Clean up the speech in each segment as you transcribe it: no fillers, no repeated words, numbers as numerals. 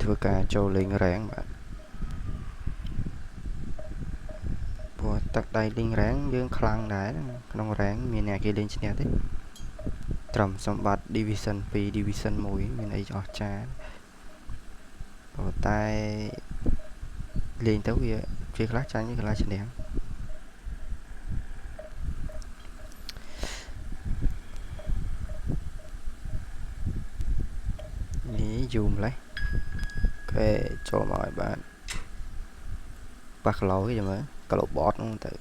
ធ្វើការចូលលេងរាំងបាទព្រោះទឹកដៃលេងរាំងយើងខ្លាំងដែរក្នុងរាំងមានអ្នកគេលេងឈ្នះទេត្រឹមសម្បត្តិ Division 2 Division 1មានអីអស្ចារ្យប៉ុន្តែលេងទៅវាខ្លះចាញ់វាខ្លះឈ្នះនេះយូរម្លេះគេចូលមកឲ្យបាទប៉ះគីឡូគេចាំមើលគីឡូបតហ្នឹងទៅ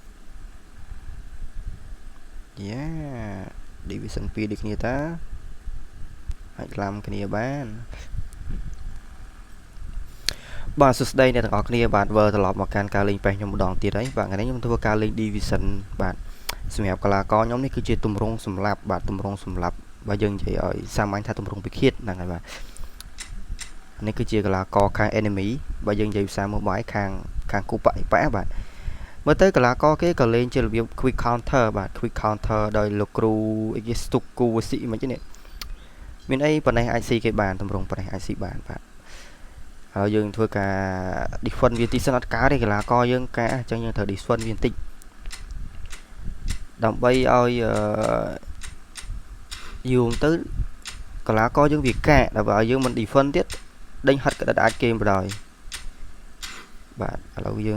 យ៉ា Division 2ដូចគ្នាតាអាចក្លាំគ្នាបានបាទសួស្តីអ្នកទាំងអស់គ្នាបាទវិលត្រឡប់មកកាន់ការលេងប៉េះខ្ញុំម្ដងទៀតហើយបាទថ្ងៃនេះខ្ញុំធ្វើការលេង Division បាទសម្រាប់កីឡាករខ្ញុំនេះគឺជាទម្រង់សម្លាប់បាទទម្រង់សម្លាប់បើយើងនិយាយឲ្យសាមញ្ញថាទម្រង់ពិឃាតហ្នឹងហើយបាទនេះគឺជាកីឡាករខាង enemy បើយើងនិយាយភាសាមួយបាយខាងគូបប៉ាបាទមើលទៅកីឡាករគេក៏លេងជារបៀប quick counter បាទ quick counter ដោយលោកគ្រូអីគេស្ទុកគូវស៊ីមិនទេនេះមានអីប៉ុណ្ណេះអាចស៊ីគេបានទម្រង់ប៉ុណ្ណេះអាចស៊ីបានបាទហើយយើងធ្វើការ defend វាទីសិនអត់កើតទេកីឡាករយើងការអញ្ចឹងយើងត្រូវ defend វាបន្តិចដើម្បីឲ្យយូរទៅកីឡាករយើងវាកាក់ដល់បើយើងមិន defend ទៀតដេញហិតក្តិតអាចគេមិនបណ្ដោយបាទឥឡូវយើង